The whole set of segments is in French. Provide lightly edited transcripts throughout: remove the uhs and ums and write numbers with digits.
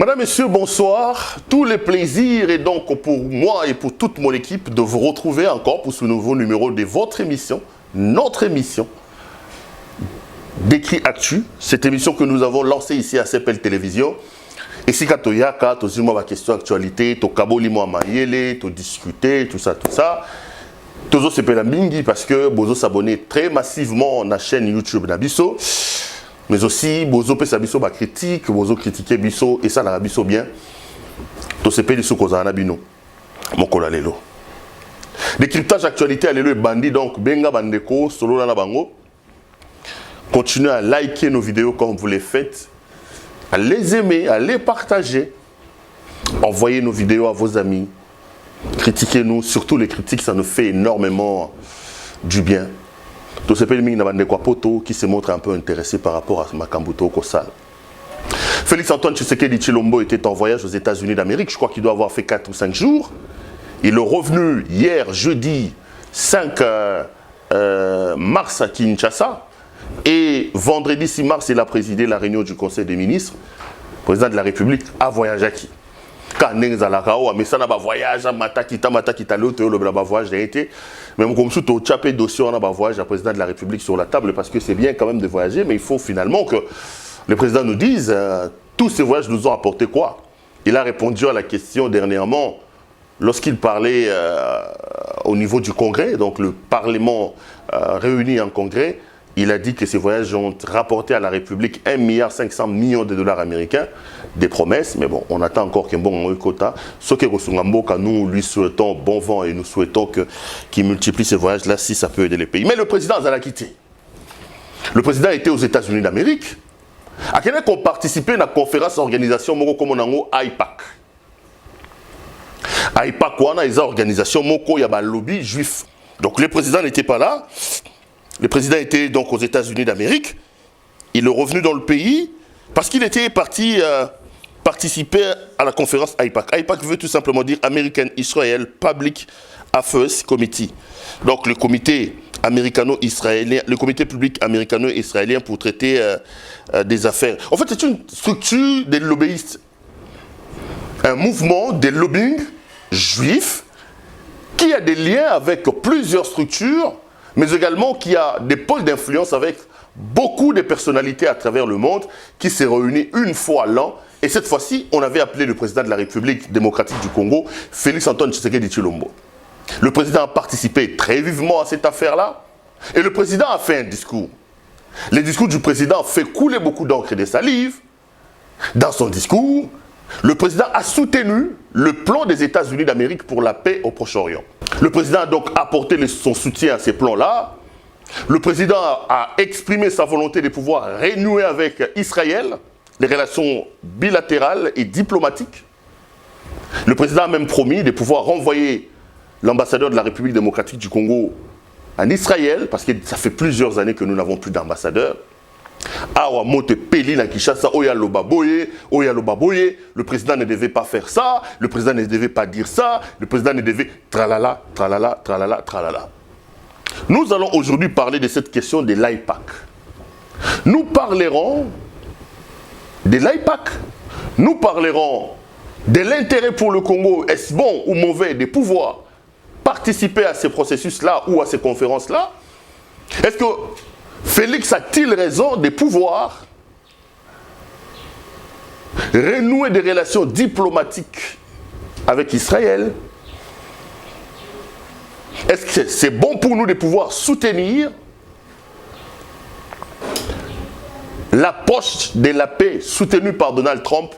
Madame, Messieurs, bonsoir. Tous les plaisirs et donc pour moi et pour toute mon équipe de vous retrouver encore pour ce nouveau numéro de votre émission, notre émission Décrit Actu, cette émission que nous avons lancée ici à CPL Télévision. Et si tu as une question d'actualité, tu as tu discuter, tout ça. Tu as mingi parce que vous s'abonnez très massivement à la chaîne YouTube d'Abisso. Mais aussi, vous avez des critiques, vous critiquez Bisso et ça l'a Bisso bien. Tout ce pays de Nabino. Mon colalelo. Décryptage d'actualité, allez le bandit donc benga bandeko solo na bango. Continuez à liker nos vidéos comme vous les faites, à les aimer, à les partager. Envoyez nos vidéos à vos amis. Critiquez-nous, surtout les critiques, ça nous fait énormément du bien. Tout ce pays qui se montre un peu intéressé par rapport à Makambuto Kosal. Félix-Antoine Tshisekedi Tshilombo était en voyage aux États-Unis d'Amérique. Je crois qu'il doit avoir fait 4 ou 5 jours. Il est revenu hier, jeudi 5 mars à Kinshasa. Et vendredi 6 mars, il a présidé la réunion du Conseil des ministres. Le président de la République a voyagé à qui? Quand on a mais ça n'a pas voyage, matakita l'autre, le voyage été. Même comme tout au chapé dossier, on a un voyage à président de la République sur la table parce que c'est bien quand même de voyager, mais il faut finalement que le président nous dise tous ces voyages nous ont apporté quoi. Il a répondu à la question dernièrement lorsqu'il parlait au niveau du Congrès, donc le Parlement réuni en Congrès. Il a dit que ces voyages ont rapporté à la République 1,5 milliard de dollars américains, des promesses, mais bon, on attend encore qu'un bon quota. Ce que nous lui souhaitons bon vent et nous souhaitons qu'il multiplie ces voyages-là si ça peut aider les pays. Mais le président a quitté. Le président était aux États-Unis d'Amérique. À quel point on participait à la conférence d'organisation comme AIPAC. AIPAC, on a une organisation il y a un lobby juif. Donc le président n'était pas là. Le président était donc aux États-Unis d'Amérique. Il est revenu dans le pays parce qu'il était parti participer à la conférence AIPAC. AIPAC veut tout simplement dire American Israel Public Affairs Committee. Donc le comité américano-israélien, le comité public américano-israélien pour traiter des affaires. En fait, c'est une structure des lobbyistes. Un mouvement de lobbying juif qui a des liens avec plusieurs structures, mais également qui a des pôles d'influence avec beaucoup de personnalités à travers le monde qui s'est réuni une fois l'an. Et cette fois-ci, on avait appelé le président de la République démocratique du Congo, Félix-Antoine Tshisekedi Tshilombo. Le président a participé très vivement à cette affaire-là. Et le président a fait un discours. Le discours du président fait couler beaucoup d'encre et de salive. Dans son discours, le président a soutenu le plan des États-Unis d'Amérique pour la paix au Proche-Orient. Le président a donc apporté son soutien à ces plans-là. Le président a exprimé sa volonté de pouvoir renouer avec Israël les relations bilatérales et diplomatiques. Le président a même promis de pouvoir renvoyer l'ambassadeur de la République démocratique du Congo en Israël, parce que ça fait plusieurs années que nous n'avons plus d'ambassadeur. Le président ne devait pas faire ça, le président ne devait pas dire ça, le président ne devait tralala, tralala, tralala, tralala. Nous allons aujourd'hui parler de cette question de l'AIPAC. Nous parlerons de l'AIPAC, nous parlerons de l'intérêt pour le Congo, est-ce bon ou mauvais de pouvoir participer à ces processus-là ou à ces conférences-là. Est-ce que Félix a-t-il raison de pouvoir renouer des relations diplomatiques avec Israël? Est-ce que c'est bon pour nous de pouvoir soutenir l'approche de la paix soutenue par Donald Trump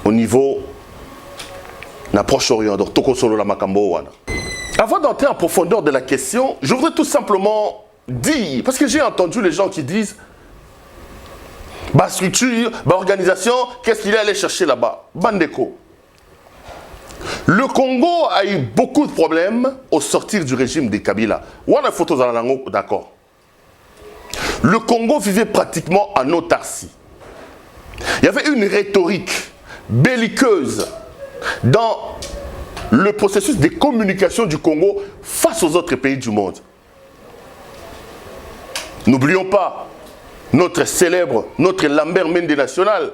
au niveau de l'approche orientale? Avant d'entrer en profondeur de la question, je voudrais tout simplement dire, parce que j'ai entendu les gens qui disent bah structure, bah organisation, qu'est-ce qu'il est allé chercher là-bas? Bandeko. Le Congo a eu beaucoup de problèmes au sortir du régime des Kabila. Voilà photos d'accord. Le Congo vivait pratiquement en autarcie. Il y avait une rhétorique belliqueuse dans le processus de communication du Congo face aux autres pays du monde. N'oublions pas notre célèbre, notre Lambert Mende national,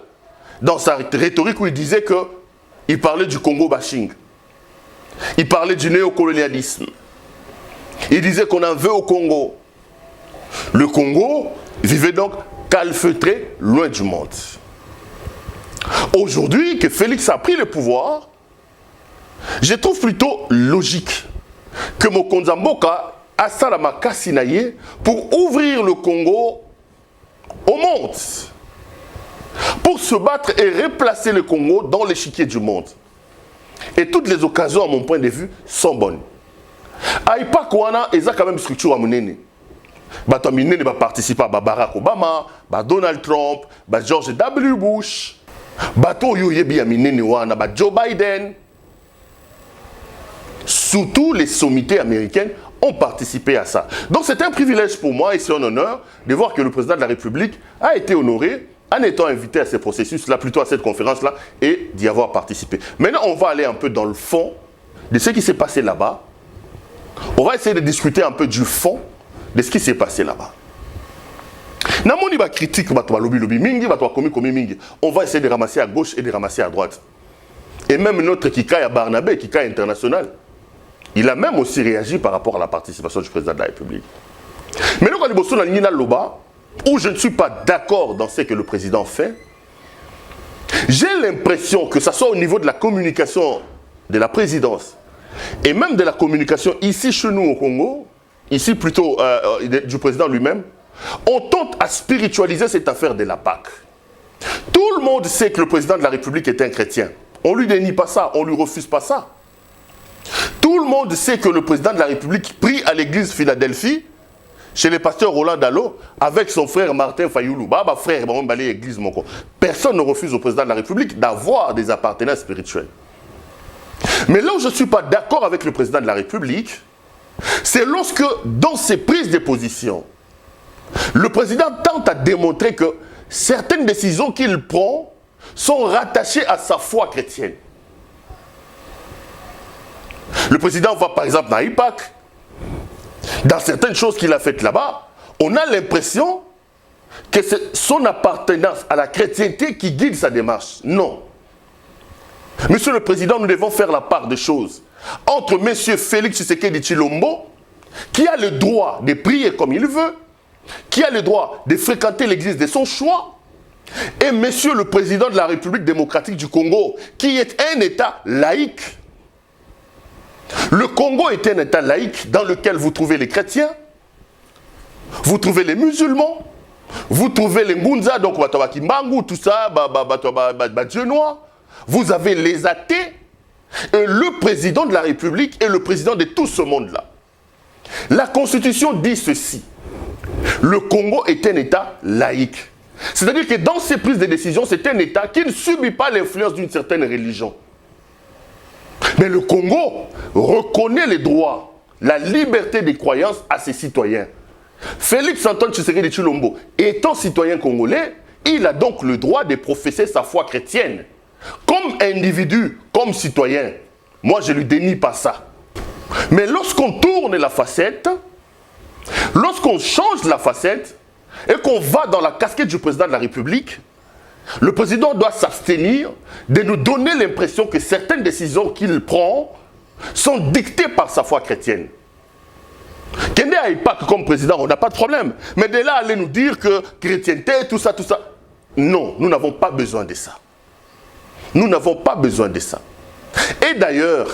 dans sa rhétorique où il disait qu'il parlait du Congo bashing. Il parlait du néocolonialisme. Il disait qu'on en veut au Congo. Le Congo vivait donc calfeutré, loin du monde. Aujourd'hui, que Félix a pris le pouvoir, je trouve plutôt logique que Mokonza Mboka a salama kasinaye pour ouvrir le Congo au monde, pour se battre et replacer le Congo dans l'échiquier du monde. Et toutes les occasions, à mon point de vue, sont bonnes. AIPAC wana eza quand même structure à monene. Bato minene ba participer à Barack Obama, ba Donald Trump, ba George W. Bush, bato yo yebi ya minene wana ba Joe Biden. Surtout les sommités américaines ont participé à ça. Donc c'est un privilège pour moi et c'est un honneur de voir que le président de la République a été honoré en étant invité à ce processus-là, plutôt à cette conférence-là, et d'y avoir participé. Maintenant, on va aller un peu dans le fond de ce qui s'est passé là-bas. On va essayer de discuter un peu du fond de ce qui s'est passé là-bas. On va essayer de ramasser à gauche et de ramasser à droite. Et même notre Kikaya Barnabé, Kikaya international, il a même aussi réagi par rapport à la participation du président de la République. Mais là, où je ne suis pas d'accord dans ce que le président fait, j'ai l'impression que ce soit au niveau de la communication de la présidence et même de la communication ici chez nous au Congo, ici plutôt du président lui-même, on tente à spiritualiser cette affaire de la Pâque. Tout le monde sait que le président de la République est un chrétien. On ne lui dénie pas ça, on ne lui refuse pas ça. Tout le monde sait que le président de la République prie à l'église Philadelphie, chez le pasteur Roland Dallot, avec son frère Martin Fayoulou. Personne ne refuse au président de la République d'avoir des appartenances spirituelles. Mais là où je ne suis pas d'accord avec le président de la République, c'est lorsque, dans ses prises de position, le président tente à démontrer que certaines décisions qu'il prend sont rattachées à sa foi chrétienne. Le président va par exemple dans AIPAC, dans certaines choses qu'il a faites là-bas, on a l'impression que c'est son appartenance à la chrétienté qui guide sa démarche. Non. Monsieur le Président, nous devons faire la part des choses entre Monsieur Félix Tshisekedi Tshilombo, qui a le droit de prier comme il veut, qui a le droit de fréquenter l'église de son choix, et Monsieur le Président de la République démocratique du Congo, qui est un État laïque. Le Congo est un État laïque dans lequel vous trouvez les chrétiens, vous trouvez les musulmans, vous trouvez les Ngunza, donc Kimbangu, tout ça, Dieu noir. Vous avez les athées, et le président de la République est le président de tout ce monde-là. La Constitution dit ceci. Le Congo est un État laïque. C'est-à-dire que dans ses prises de décision, c'est un État qui ne subit pas l'influence d'une certaine religion. Mais le Congo reconnaît les droits, la liberté des croyances à ses citoyens. Félix Antoine Tshisekedi Tshilombo, étant citoyen congolais, il a donc le droit de professer sa foi chrétienne. Comme individu, comme citoyen, moi je ne lui dénie pas ça. Mais lorsqu'on tourne la facette, lorsqu'on change la facette et qu'on va dans la casquette du président de la République, le président doit s'abstenir de nous donner l'impression que certaines décisions qu'il prend sont dictées par sa foi chrétienne. Kende AIPAC comme président, on n'a pas de problème. Mais de là, aller nous dire que chrétienté, tout ça. Non, nous n'avons pas besoin de ça. Nous n'avons pas besoin de ça. Et d'ailleurs,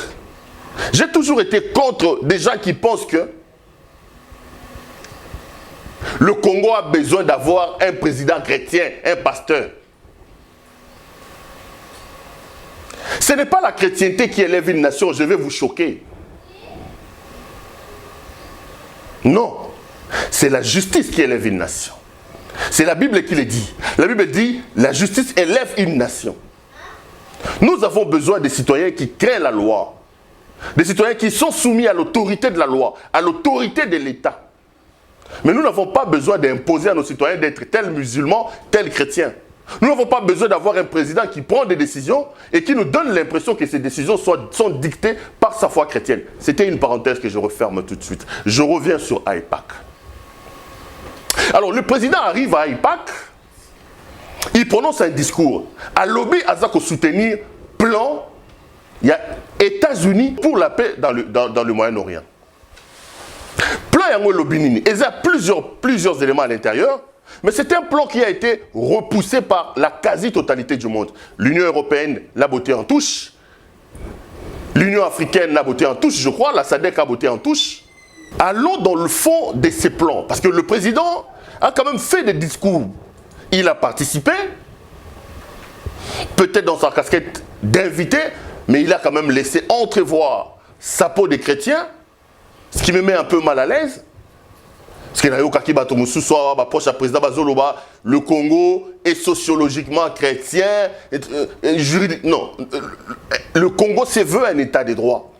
j'ai toujours été contre des gens qui pensent que le Congo a besoin d'avoir un président chrétien, un pasteur. Ce n'est pas la chrétienté qui élève une nation, je vais vous choquer. Non, c'est la justice qui élève une nation. C'est la Bible qui le dit. La Bible dit, la justice élève une nation. Nous avons besoin des citoyens qui créent la loi. Des citoyens qui sont soumis à l'autorité de la loi, à l'autorité de l'État. Mais nous n'avons pas besoin d'imposer à nos citoyens d'être tel musulman, tel chrétien. Nous n'avons pas besoin d'avoir un président qui prend des décisions et qui nous donne l'impression que ces décisions sont dictées par sa foi chrétienne. C'était une parenthèse que je referme tout de suite. Je reviens sur AIPAC. Alors, le président arrive à AIPAC il prononce un discours. À lobby, Azako soutenir plan, il y a États-Unis pour la paix dans le Moyen-Orient. Plan Yango Lobinini. Et il y a plusieurs éléments à l'intérieur, mais c'est un plan qui a été repoussé par la quasi-totalité du monde. L'Union européenne l'a botté en touche. L'Union africaine l'a botté en touche, je crois. La SADC a botté en touche. Allons dans le fond de ces plans. Parce que le président a quand même fait des discours. Il a participé, peut-être dans sa casquette d'invité, mais il a quand même laissé entrevoir sa peau des chrétiens, ce qui me met un peu mal à l'aise. Parce que le Congo est sociologiquement chrétien, juridique. Non, le Congo se veut un état de droit.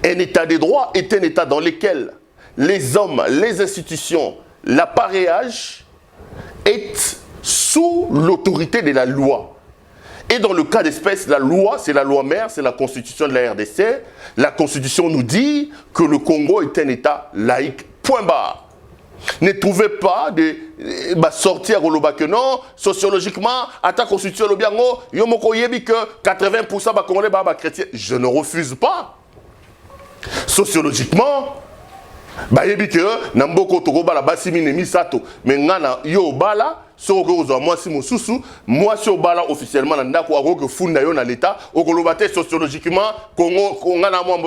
Un état de droit est un état dans lequel les hommes, les institutions, l'appareillage est sous l'autorité de la loi. Et dans le cas d'espèce, la loi, c'est la loi mère, c'est la constitution de la RDC. La constitution nous dit que le Congo est un état laïque. Point barre. Ne trouvez pas de sortir au Loba que non, sociologiquement, à ta constitution, le biango, yomoko yebi que 80% de Congolais sont chrétiens. Je ne refuse pas. Sociologiquement, yebi que Namboko Togoba la basimi nemi sato, mais ngana yo bala. Moi si au bala officiellement que funda yo na l'état okolobate sociologiquement Congo ngana moi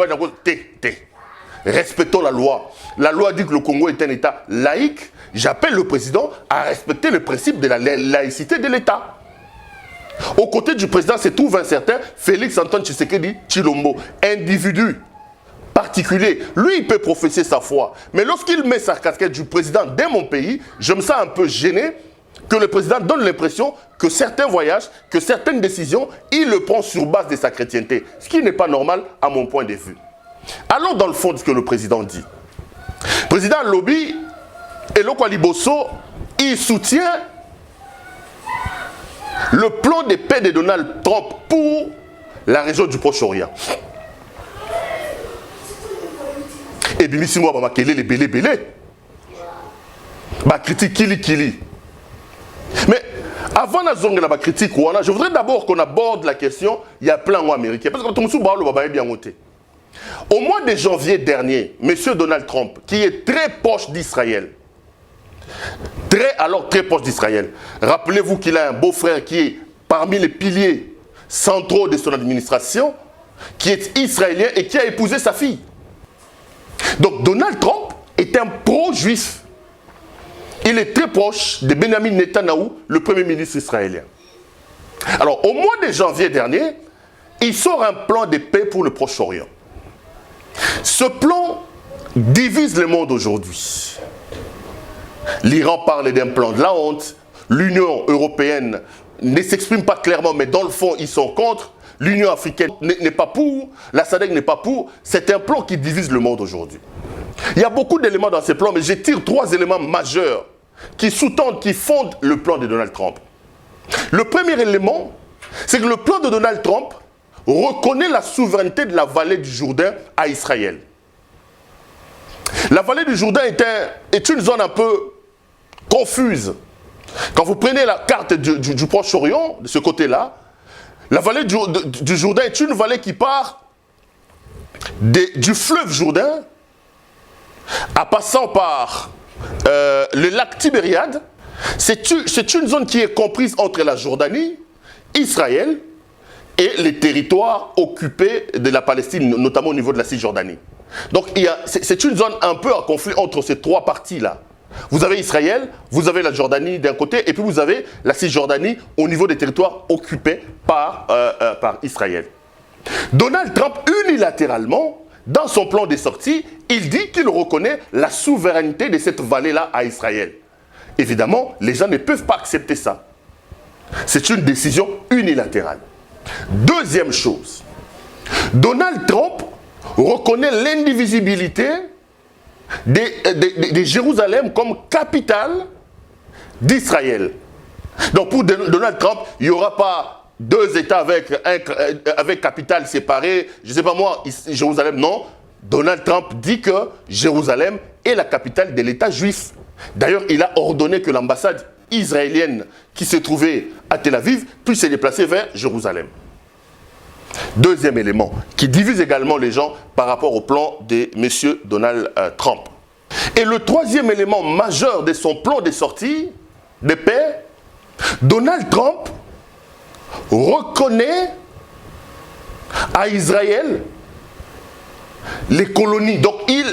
respectons la loi. La loi dit que le Congo est un état laïque. J'appelle le président à respecter le principe de la laïcité de l'état. Aux côtés du président se trouve un certain Félix Antoine Tshisekedi Tshilombo, individu particulier. Lui, il peut professer sa foi. Mais lorsqu'il met sa casquette du président de mon pays, je me sens un peu gêné que le président donne l'impression que certains voyages, que certaines décisions, il le prend sur base de sa chrétienté. Ce qui n'est pas normal à mon point de vue. Allons dans le fond de ce que le président dit. Le président Lobby et Lokwaliboso, il soutient le plan de paix de Donald Trump pour la région du Proche-Orient. Et bien, si moi, je vais belé. Critique Kili. Mais avant la critique, je voudrais d'abord qu'on aborde la question, il y a plein américain. Parce que tout le monde va bien noté. Au mois de janvier dernier, M. Donald Trump, qui est très proche d'Israël, très proche d'Israël, rappelez-vous qu'il a un beau-frère qui est parmi les piliers centraux de son administration, qui est israélien et qui a épousé sa fille. Donc Donald Trump est un pro-juif. Il est très proche de Benjamin Netanyahou, le premier ministre israélien. Alors, au mois de janvier dernier, il sort un plan de paix pour le Proche-Orient. Ce plan divise le monde aujourd'hui. L'Iran parle d'un plan de la honte. L'Union européenne ne s'exprime pas clairement, mais dans le fond, ils sont contre. L'Union africaine n'est pas pour. La SADC n'est pas pour. C'est un plan qui divise le monde aujourd'hui. Il y a beaucoup d'éléments dans ce plan, mais je tire 3 éléments majeurs qui sous-tendent, qui fondent le plan de Donald Trump. Le premier élément, c'est que le plan de Donald Trump reconnaît la souveraineté de la vallée du Jourdain à Israël. La vallée du Jourdain est une zone un peu confuse. Quand vous prenez la carte du Proche-Orient, de ce côté-là, la vallée du Jourdain est une vallée qui part du fleuve Jourdain, en passant par le lac Tibériade. C'est une zone qui est comprise entre la Jordanie, Israël et les territoires occupés de la Palestine, notamment au niveau de la Cisjordanie. Donc c'est une zone un peu en conflit entre ces 3 parties-là. Vous avez Israël, vous avez la Jordanie d'un côté, et puis vous avez la Cisjordanie au niveau des territoires occupés par Israël. Donald Trump, unilatéralement, dans son plan de sortie, il dit qu'il reconnaît la souveraineté de cette vallée-là à Israël. Évidemment, les gens ne peuvent pas accepter ça. C'est une décision unilatérale. Deuxième chose, Donald Trump reconnaît l'indivisibilité de Jérusalem comme capitale d'Israël. Donc pour Donald Trump, il n'y aura pas 2 États avec capitale séparée, je ne sais pas moi, Jérusalem, non. Donald Trump dit que Jérusalem est la capitale de l'État juif. D'ailleurs, il a ordonné que l'ambassade israélienne qui se trouvait à Tel Aviv puisse se déplacer vers Jérusalem. Deuxième élément qui divise également les gens par rapport au plan de M. Donald Trump. Et le troisième élément majeur de son plan de sortie de paix, Donald Trump reconnaît à Israël les colonies. Donc il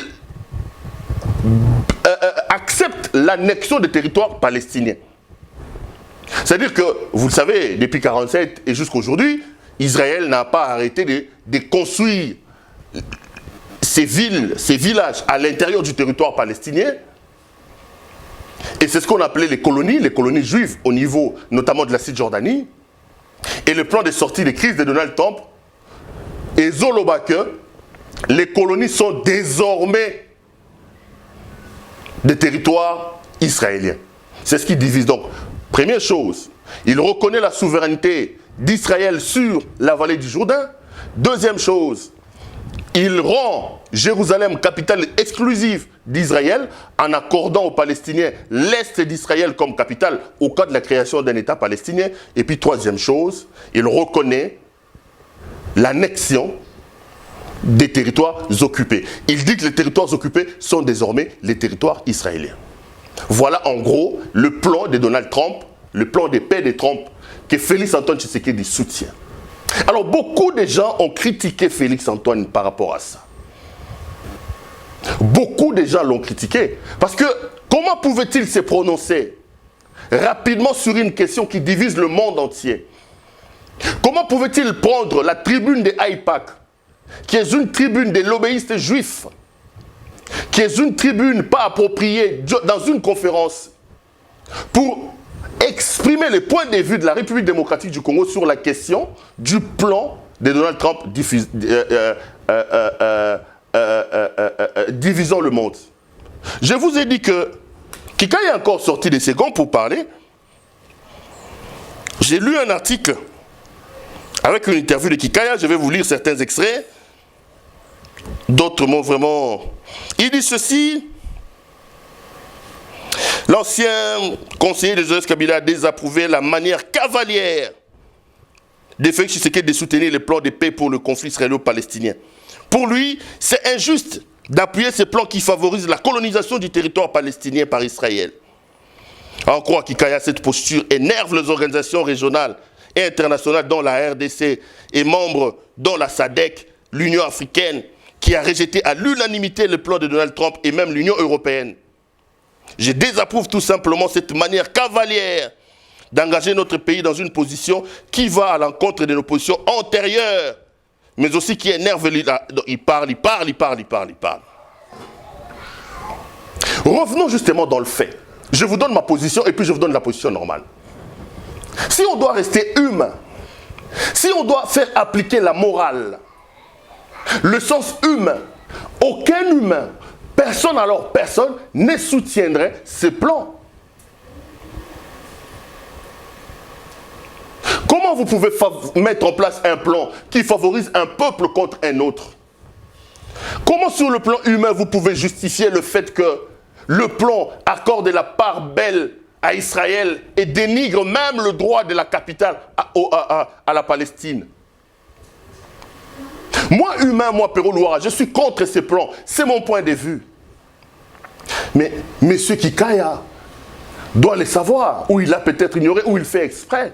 accepte l'annexion des territoires palestiniens. C'est-à-dire que, vous le savez, depuis 1947 et jusqu'à aujourd'hui, Israël n'a pas arrêté de construire ces villes, ces villages à l'intérieur du territoire palestinien. Et c'est ce qu'on appelait les colonies juives au niveau notamment de la Cisjordanie. Et le plan de sortie de crise de Donald Trump et Zolobake, les colonies sont désormais des territoires israéliens. C'est ce qui divise. Donc, première chose, il reconnaît la souveraineté d'Israël sur la vallée du Jourdain. Deuxième chose, il rend Jérusalem capitale exclusive d'Israël en accordant aux Palestiniens l'Est d'Israël comme capitale au cas de la création d'un État palestinien. Et puis troisième chose, il reconnaît l'annexion des territoires occupés. Il dit que les territoires occupés sont désormais les territoires israéliens. Voilà en gros le plan de Donald Trump, le plan de paix de Trump que Félix-Antoine Tshisekedi soutient. Alors beaucoup de gens ont critiqué Félix-Antoine par rapport à ça. Beaucoup de gens l'ont critiqué. Parce que comment pouvait-il se prononcer rapidement sur une question qui divise le monde entier? Comment pouvait-il prendre la tribune de AIPAC, qui est une tribune des lobbyistes juifs, qui est une tribune pas appropriée dans une conférence, pour exprimer les points de vue de la République démocratique du Congo sur la question du plan de Donald Trump divisant le monde. Je vous ai dit que Kika est encore sorti de ses gonds pour parler. J'ai lu un article avec une interview de Kikaya, je vais vous lire certains extraits. D'autres mots vraiment... Il dit ceci: l'ancien conseiller de Joseph Kabila a désapprouvé la manière cavalière de Félix Tshisekedi de soutenir les plans de paix pour le conflit israélo-palestinien. Pour lui, c'est injuste d'appuyer ces plans qui favorisent la colonisation du territoire palestinien par Israël. En croire Kikaya, cette posture énerve les organisations régionales et internationales dont la RDC est membre, dont la SADC, l'Union africaine, qui a rejeté à l'unanimité le plan de Donald Trump et même l'Union européenne. Je désapprouve tout simplement cette manière cavalière d'engager notre pays dans une position qui va à l'encontre de nos positions antérieures, mais aussi qui énerve. Il parle. Revenons justement dans le fait. Je vous donne ma position et puis je vous donne la position normale. Si on doit rester humain, si on doit faire appliquer la morale, le sens humain, aucun humain, personne ne soutiendrait ce plan. Comment vous pouvez mettre en place un plan qui favorise un peuple contre un autre? Comment sur le plan humain vous pouvez justifier le fait que le plan accorde la part belle à Israël et dénigre même le droit de la capitale à la Palestine? Moi, humain, moi, Péro Louara, je suis contre ces plans. C'est mon point de vue. Mais M. Kikaya doit le savoir, ou il a peut-être ignoré, ou il fait exprès.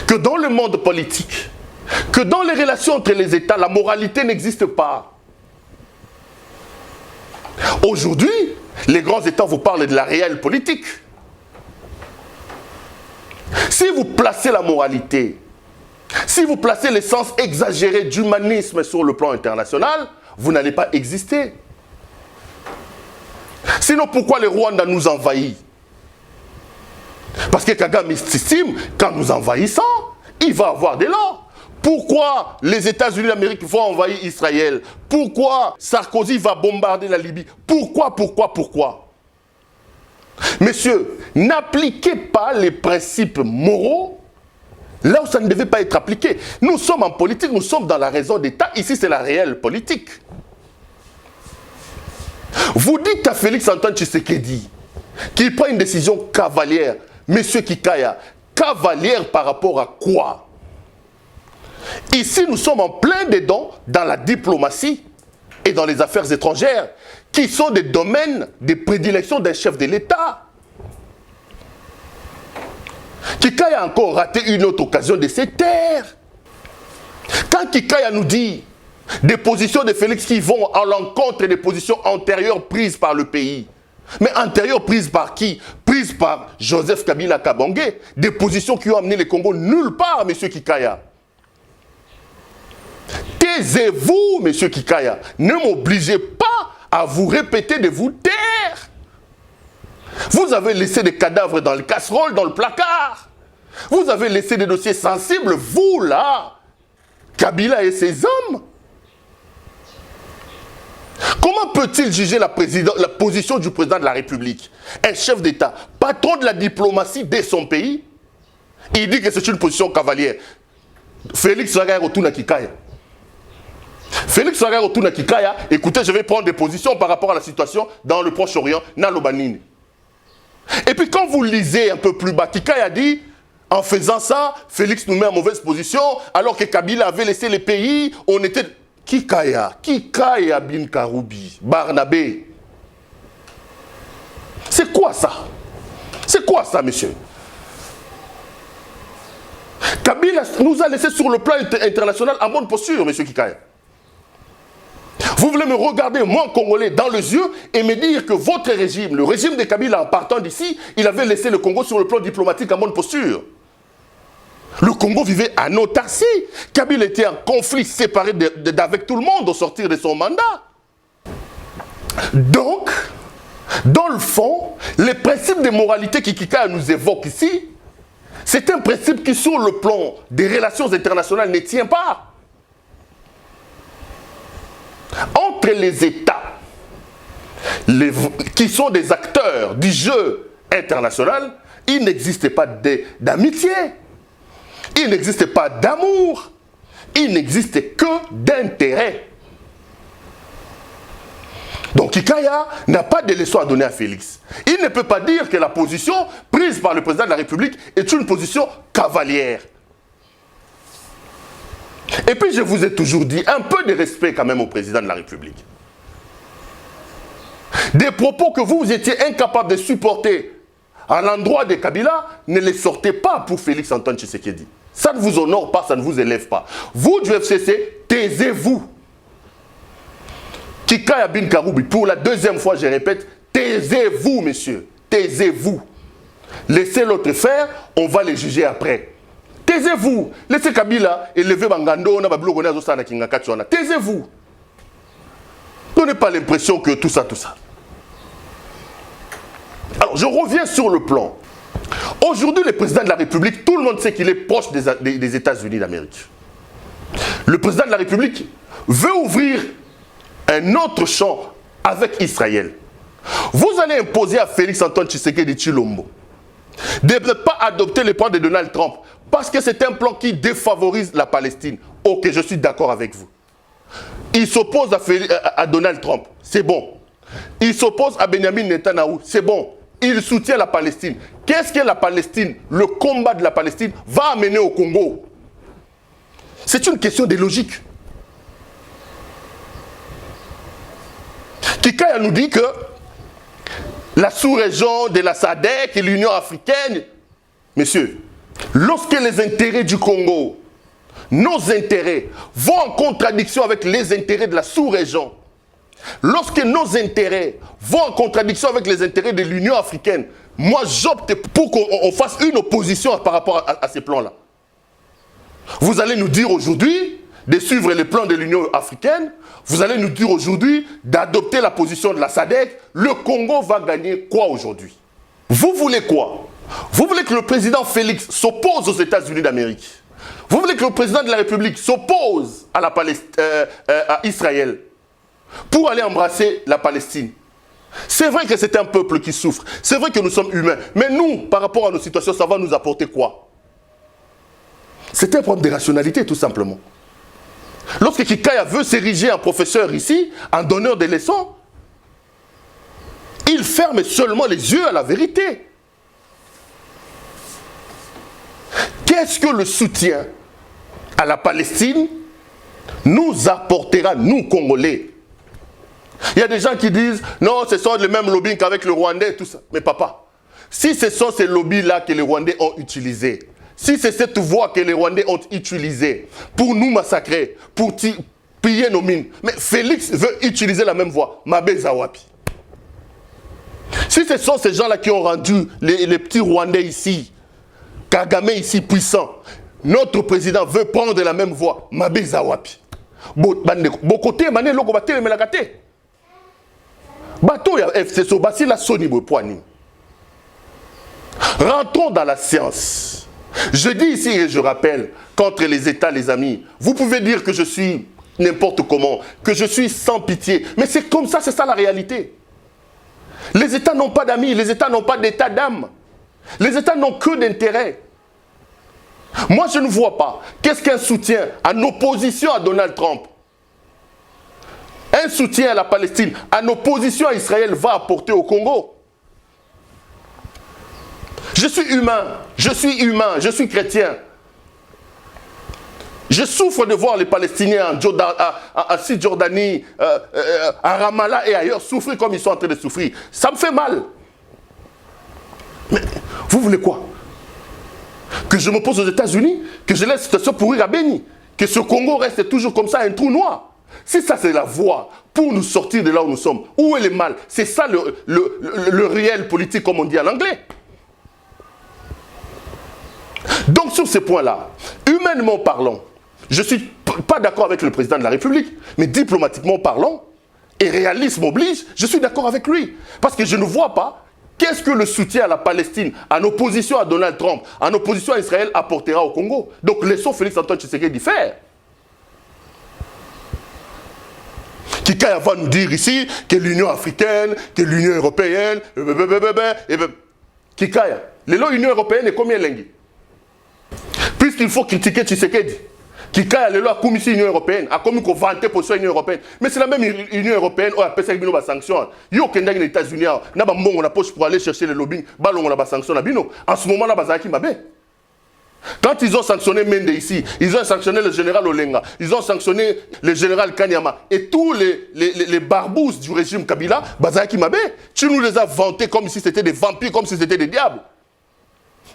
Que dans le monde politique, que dans les relations entre les États, la moralité n'existe pas. Aujourd'hui, les grands États vous parlent de la réelle politique. Si vous placez la moralité, si vous placez l'essence exagérée d'humanisme sur le plan international, vous n'allez pas exister. Sinon, pourquoi le Rwanda nous envahit? Parce que Kagame estime qu'en nous envahissant, il va avoir de l'or. Pourquoi les États-Unis d'Amérique vont envahir Israël? Pourquoi Sarkozy va bombarder la Libye? Pourquoi? Messieurs, n'appliquez pas les principes moraux là où ça ne devait pas être appliqué. Nous sommes en politique, nous sommes dans la raison d'État. Ici, c'est la réelle politique. Vous dites à Félix-Antoine Tshisekedi qu'il prend une décision cavalière. Monsieur Kikaya, cavalière par rapport à quoi? Ici, nous sommes en plein dedans dans la diplomatie et dans les affaires étrangères, qui sont des domaines de prédilection d'un chef de l'État. Kikaya a encore raté une autre occasion de se taire. Quand Kikaya nous dit des positions de Félix qui vont à l'encontre des positions antérieures prises par le pays, mais antérieures prises par qui? Prises par Joseph Kabila Kabange, des positions qui ont amené le Congo nulle part, monsieur Kikaya. Taisez-vous, monsieur Kikaya. Ne m'obligez pas à vous répéter de vous taire. Vous avez laissé des cadavres dans le casserole, dans le placard. Vous avez laissé des dossiers sensibles, vous là, Kabila et ses hommes. Comment peut-il juger la position du président de la République, un chef d'État, patron de la diplomatie de son pays? Il dit que c'est une position cavalière. Félix Saga retourne à Kikaya. Félix Saga retourne à Kikaya. Écoutez, je vais prendre des positions par rapport à la situation dans le Proche-Orient, Nalobanine. Et puis quand vous lisez un peu plus bas, Kikaya dit, en faisant ça, Félix nous met en mauvaise position, alors que Kabila avait laissé les pays, on était... Kikaya bin Karoubi, Barnabé. C'est quoi ça? C'est quoi ça, monsieur? Kabila nous a laissé sur le plan international en bonne posture, monsieur Kikaya. Vous voulez me regarder, moi, Congolais, dans les yeux et me dire que votre régime, le régime de Kabila en partant d'ici, il avait laissé le Congo sur le plan diplomatique en bonne posture. Le Congo vivait en autarcie. Kabila était en conflit séparé d'avec tout le monde au sortir de son mandat. Donc, dans le fond, les principes de moralité que Kikaya nous évoque ici, c'est un principe qui, sur le plan des relations internationales, ne tient pas. Entre les États, qui sont des acteurs du jeu international, il n'existe pas d'amitié. Il n'existe pas d'amour, il n'existe que d'intérêt. Donc Kikaya n'a pas de leçon à donner à Félix. Il ne peut pas dire que la position prise par le président de la République est une position cavalière. Et puis je vous ai toujours dit, un peu de respect quand même au président de la République. Des propos que vous étiez incapable de supporter à l'endroit de Kabila, ne les sortez pas pour Félix Antoine Tshisekedi. Ça ne vous honore pas, ça ne vous élève pas. Vous, du FCC, taisez-vous. Kikaya bin Karoubi, pour la deuxième fois, je répète, taisez-vous, monsieur. Taisez-vous. Laissez l'autre faire, on va les juger après. Taisez-vous. Laissez Kabila élever Bangando, taisez-vous. Donnez pas l'impression que tout ça. Alors, je reviens sur le plan. Aujourd'hui, le président de la République, tout le monde sait qu'il est proche des États-Unis d'Amérique. Le président de la République veut ouvrir un autre champ avec Israël. Vous allez imposer à Félix Antoine Tshisekedi Tshilombo de ne pas adopter le plan de Donald Trump parce que c'est un plan qui défavorise la Palestine. Ok, je suis d'accord avec vous. Il s'oppose à Donald Trump, c'est bon. Il s'oppose à Benjamin Netanyahu, c'est bon. Il soutient la Palestine. Qu'est-ce que la Palestine, le combat de la Palestine, va amener au Congo? C'est une question de logique. Kikaya nous dit que la sous-région de la SADC et l'Union africaine, messieurs, lorsque les intérêts du Congo, nos intérêts, vont en contradiction avec les intérêts de la sous-région, lorsque nos intérêts vont en contradiction avec les intérêts de l'Union africaine, moi j'opte pour qu'on fasse une opposition par rapport à ces plans-là. Vous allez nous dire aujourd'hui de suivre les plans de l'Union africaine, vous allez nous dire aujourd'hui d'adopter la position de la SADC. Le Congo va gagner quoi aujourd'hui? Vous voulez quoi? Vous voulez que le président Félix s'oppose aux États-Unis d'Amérique? Vous voulez que le président de la République s'oppose à Israël pour aller embrasser la Palestine? C'est vrai que c'est un peuple qui souffre. C'est vrai que nous sommes humains. Mais nous, par rapport à nos situations, ça va nous apporter quoi? C'est un problème de rationalité, tout simplement. Lorsque Kikaya veut s'ériger en professeur ici, en donneur des leçons, Il ferme seulement les yeux à la vérité. Qu'est-ce que le soutien à la Palestine nous apportera, nous, Congolais? Il y a des gens qui disent, non, ce sont les mêmes lobbies qu'avec le Rwandais, tout ça. Mais papa, si ce sont ces lobbies-là que les Rwandais ont utilisés, si c'est cette voie que les Rwandais ont utilisée pour nous massacrer, pour piller nos mines, mais Félix veut utiliser la même voie, Mabé Zawapi. Si ce sont ces gens-là qui ont rendu les petits Rwandais ici, Kagame ici puissant, notre président veut prendre la même voie, Mabé Zawapi. Bokote, mané, loko bate, melakate. Bateau ya FCSO, basi la soni poani. Rentrons dans la science. Je dis ici et je rappelle qu'entre les États, les amis, vous pouvez dire que je suis n'importe comment, que je suis sans pitié, mais c'est comme ça, c'est ça la réalité. Les États n'ont pas d'amis, les États n'ont pas d'état d'âme. Les États n'ont que d'intérêt. Moi, je ne vois pas. Qu'est-ce qu'un soutien en opposition à Donald Trump? Un soutien à la Palestine en opposition à Israël va apporter au Congo? Je suis humain, je suis chrétien. Je souffre de voir les Palestiniens en Cisjordanie, à Ramallah et ailleurs souffrir comme ils sont en train de souffrir. Ça me fait mal. Mais vous voulez quoi? Que je me pose aux États-Unis? Que je laisse cette pourrir à Béni? Que ce Congo reste toujours comme ça, un trou noir? Si ça c'est la voie pour nous sortir de là où nous sommes, où est le mal? C'est ça le réel politique comme on dit en anglais. Donc sur ces points-là, humainement parlant, je ne suis pas d'accord avec le président de la République, mais diplomatiquement parlant, et réalisme oblige, je suis d'accord avec lui. Parce que je ne vois pas qu'est-ce que le soutien à la Palestine, en opposition à Donald Trump, en opposition à Israël, apportera au Congo. Donc laissons Félix-Antoine Tshisekedi faire. Quelqu'un va nous dire ici que l'Union africaine, que l'Union européenne, Kikaya, l'Union européenne est combien lingue? Puisqu'il faut critiquer Tshisekedi. Kikaya, l'Union européenne, a commis qu'on vantait pour l'Union européenne. Mais c'est la même Union européenne qui a appelé ça une sanction. Il y a aucun les États-Unis, n'a pas mon poche pour aller chercher les lobbying, ballon la sanction. En ce moment-là, Bazaki Mabé. Quand ils ont sanctionné Mende ici, ils ont sanctionné le général Olenga, ils ont sanctionné le général Kanyama et tous les barbouzes du régime Kabila, Bazaki Mabé, tu nous les as vantés comme si c'était des vampires, comme si c'était des diables.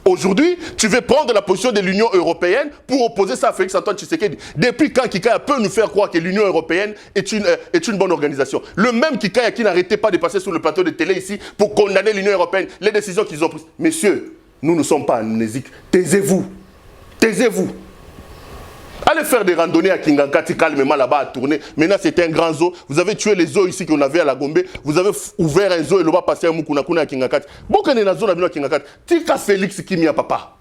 Aujourd'hui, tu veux prendre la position de l'Union européenne pour opposer ça à Félix-Antoine Tshisekedi. Depuis quand Kikaya peut nous faire croire que l'Union européenne est une bonne organisation? Le même Kikaya qui n'arrêtait pas de passer sur le plateau de télé ici pour condamner l'Union européenne, les décisions qu'ils ont prises. Messieurs, nous ne sommes pas amnésiques. Taisez-vous. Taisez-vous. Allez faire des randonnées à Kingankati calmement là-bas à tourner. Maintenant, c'est un grand zoo. Vous avez tué les zoos ici qu'on avait à la Gombe. Vous avez ouvert un zoo et l'on va passer à Mukunakuna à Kingankati. Beaucoup de zoos à Kingankati. Tika Félix Kimia, papa.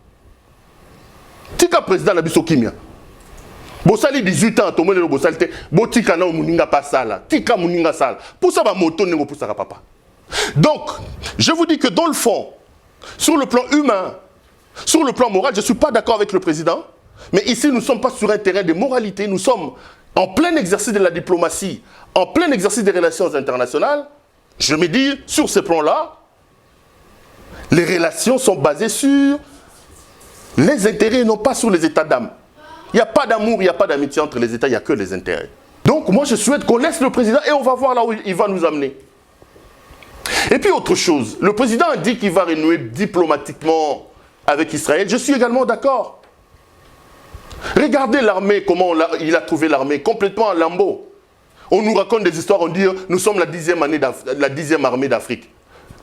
Tika président Nabiso Kimia. Bossali 18 ans, Tomé le Bossali, Botika na Muninga pas sala. Tika Muninga sala. Pour ça, va moto n'est pour ça, papa. Donc, je vous dis que dans le fond, sur le plan humain, sur le plan moral, je ne suis pas d'accord avec le président. Mais ici, nous ne sommes pas sur un terrain de moralité. Nous sommes en plein exercice de la diplomatie, en plein exercice des relations internationales. Je me dis, sur ce plan-là, les relations sont basées sur les intérêts et non pas sur les états d'âme. Il n'y a pas d'amour, il n'y a pas d'amitié entre les États, il n'y a que les intérêts. Donc moi, je souhaite qu'on laisse le président et on va voir là où il va nous amener. Et puis autre chose, le président a dit qu'il va renouer diplomatiquement avec Israël. Je suis également d'accord. Regardez l'armée, comment il a trouvé l'armée, complètement en lambeaux. On nous raconte des histoires, on dit nous sommes la 10e armée d'Afrique.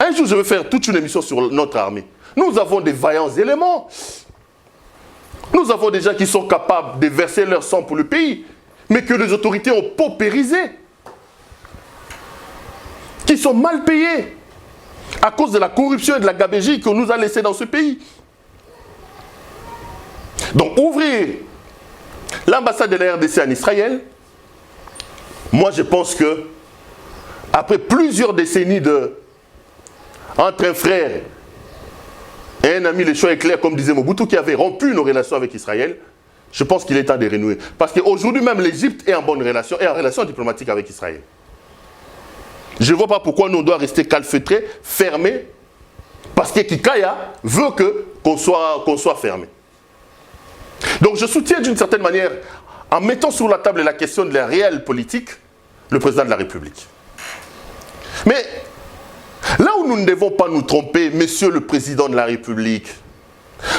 Un jour, je vais faire toute une émission sur notre armée. Nous avons des vaillants éléments. Nous avons des gens qui sont capables de verser leur sang pour le pays, mais que les autorités ont paupérisé, qui sont mal payés à cause de la corruption et de la gabegie qu'on nous a laissé dans ce pays. Donc, ouvrir l'ambassade de la RDC en Israël, moi je pense que, après plusieurs décennies entre un frère et un ami, les choix est clair, comme disait Mobutu, qui avait rompu nos relations avec Israël, je pense qu'il est temps de renouer. Parce qu'aujourd'hui même, l'Égypte est en bonne relation, et en relation diplomatique avec Israël. Je ne vois pas pourquoi nous on doit rester calfeutrés, fermés, parce que Kikaya veut qu'on soit fermé. Donc je soutiens d'une certaine manière, en mettant sur la table la question de la réelle politique, le président de la République. Mais là où nous ne devons pas nous tromper, monsieur le président de la République,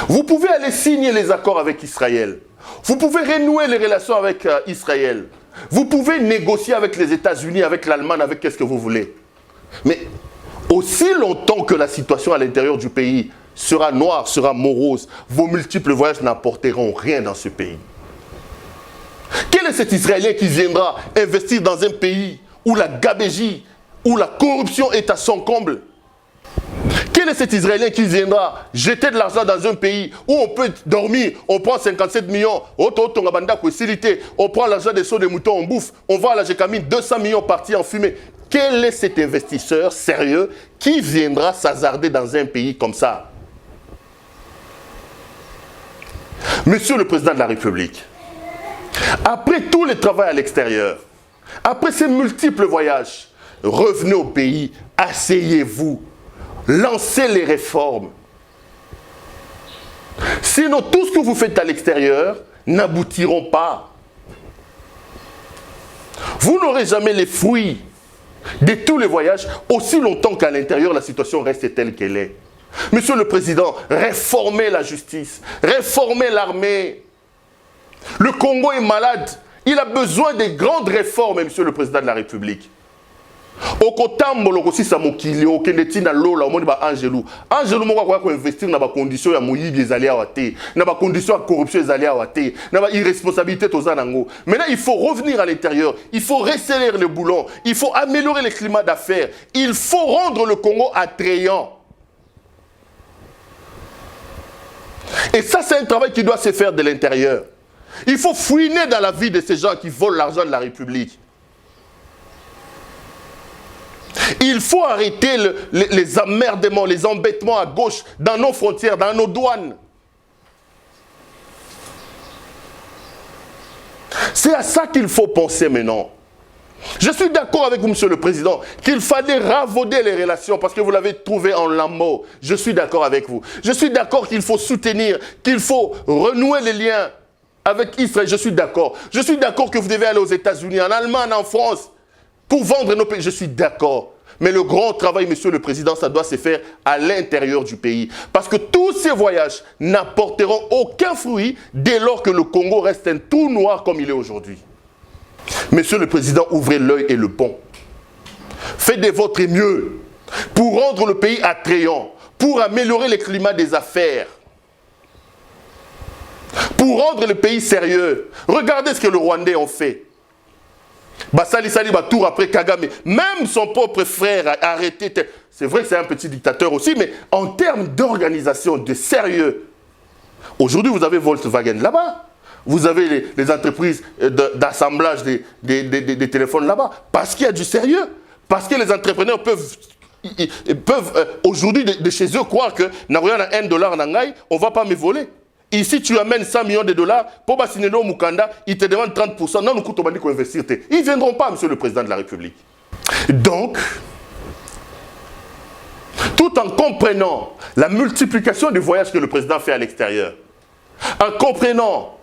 vous pouvez aller signer les accords avec Israël. Vous pouvez renouer les relations avec Israël. Vous pouvez négocier avec les États-Unis, avec l'Allemagne, avec qu'est-ce que vous voulez. Mais aussi longtemps que la situation à l'intérieur du pays sera noire, sera morose, vos multiples voyages n'apporteront rien dans ce pays. Quel est cet Israélien qui viendra investir dans un pays où la gabégie, où la corruption est à son comble? Quel est cet Israélien qui viendra jeter de l'argent dans un pays où on peut dormir, on prend 57 millions, on prend l'argent des sauts de moutons, on bouffe, on va à la Gécamine, 200 millions partis en fumée. Quel est cet investisseur sérieux qui viendra s'hasarder dans un pays comme ça? Monsieur le Président de la République, après tout le travail à l'extérieur, après ces multiples voyages, revenez au pays, asseyez-vous, lancez les réformes. Sinon, tout ce que vous faites à l'extérieur n'aboutiront pas. Vous n'aurez jamais les fruits de tous les voyages, aussi longtemps qu'à l'intérieur, la situation reste telle qu'elle est. Monsieur le Président, réformez la justice, réformez l'armée. Le Congo est malade. Il a besoin de grandes réformes, Monsieur le Président de la République. Okotambo aussi sa mokili okendeti na lola omoni ba Angelou. Angelou moko ko investir na ba condition ya moyibi ezali awate, na ba condition ya corruption ezali awate, na ba irresponsabilité tozanango. Maintenant, il faut revenir à l'intérieur, il faut resserrer le boulon, il faut améliorer le climat d'affaires, il faut rendre le Congo attrayant. Et ça, c'est un travail qui doit se faire de l'intérieur. Il faut fouiner dans la vie de ces gens qui volent l'argent de la République. Il faut arrêter les emmerdements, les embêtements à gauche, dans nos frontières, dans nos douanes. C'est à ça qu'il faut penser maintenant. Je suis d'accord avec vous, Monsieur le Président, qu'il fallait ravauder les relations parce que vous l'avez trouvé en lambeaux. Je suis d'accord avec vous. Je suis d'accord qu'il faut soutenir, qu'il faut renouer les liens avec Israël. Je suis d'accord. Je suis d'accord que vous devez aller aux États-Unis, en Allemagne, en France, pour vendre nos pays. Je suis d'accord. Mais le grand travail, Monsieur le Président, ça doit se faire à l'intérieur du pays. Parce que tous ces voyages n'apporteront aucun fruit dès lors que le Congo reste un trou noir comme il est aujourd'hui. Monsieur le Président, ouvrez l'œil et le pont. Faites de votre mieux pour rendre le pays attrayant, pour améliorer le climat des affaires, pour rendre le pays sérieux. Regardez ce que les Rwandais ont fait. Basali Sali Batour après Kagame, même son propre frère a arrêté. C'est vrai que c'est un petit dictateur aussi, mais en termes d'organisation, de sérieux, aujourd'hui vous avez Volkswagen là-bas. Vous avez les entreprises d'assemblage des téléphones là-bas. Parce qu'il y a du sérieux. Parce que les entrepreneurs peuvent aujourd'hui de chez eux croire que n'a rien à $1 on ne va pas me voler. Ici, tu amènes 100 millions de dollars, pour bassiner au Mukanda, ils te demandent 30%. Non, nous coûtons qu'on investir. Ils ne viendront pas, Monsieur le Président de la République. Donc, tout en comprenant la multiplication des voyages que le président fait à l'extérieur, en comprenant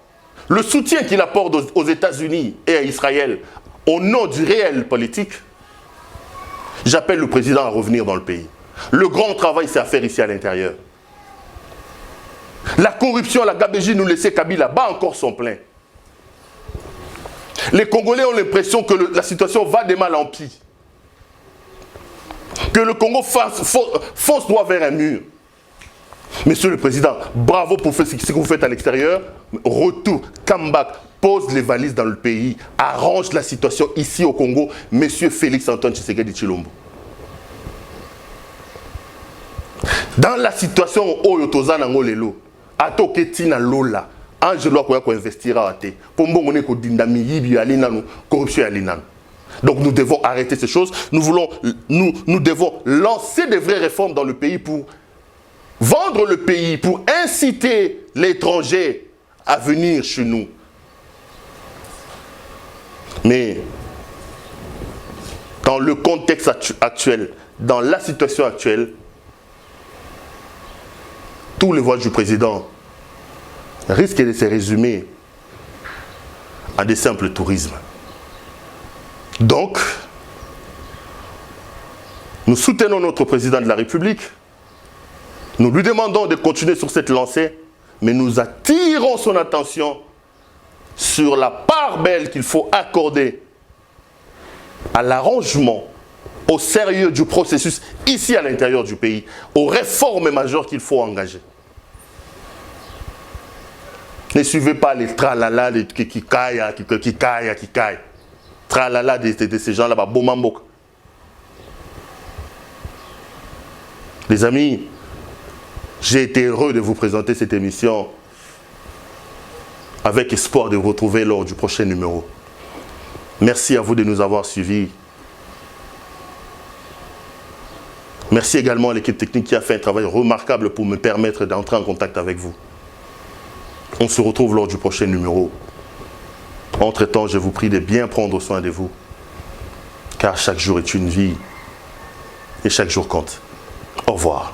le soutien qu'il apporte aux États-Unis et à Israël au nom du réel politique, j'appelle le président à revenir dans le pays. Le grand travail, c'est à faire ici à l'intérieur. La corruption, la gabégie nous laissait Kabila, bas encore son plein. Les Congolais ont l'impression que la situation va de mal en pis. Que le Congo fonce droit vers un mur. Monsieur le Président, bravo pour ce que vous faites à l'extérieur. Retour, come back, pose les valises dans le pays, arrange la situation ici au Congo. Monsieur Félix Antoine Tshisekedi Tshilombo. Dans la situation où Oyotoza Nangolelo, Ato Ketina Lola, Angelo Akoya ko investira à te. Pombo ngone ko dindami yibi alinanu, corruption alinanu. Donc nous devons arrêter ces choses. Nous devons lancer des vraies réformes dans le pays pour vendre le pays, pour inciter l'étranger à venir chez nous. Mais dans le contexte actuel, dans la situation actuelle, tous les voix du président risquent de se résumer à des simples tourismes. Donc, nous soutenons notre président de la République. Nous lui demandons de continuer sur cette lancée, mais nous attirons son attention sur la part belle qu'il faut accorder à l'arrangement, au sérieux du processus ici à l'intérieur du pays, aux réformes majeures qu'il faut engager. Ne suivez pas les tralala, les qui caillent. Tralala de ces gens-là, bomambok. Les amis, j'ai été heureux de vous présenter cette émission avec espoir de vous retrouver lors du prochain numéro. Merci à vous de nous avoir suivis. Merci également à l'équipe technique qui a fait un travail remarquable pour me permettre d'entrer en contact avec vous. On se retrouve lors du prochain numéro. Entre-temps, je vous prie de bien prendre soin de vous, car chaque jour est une vie et chaque jour compte. Au revoir.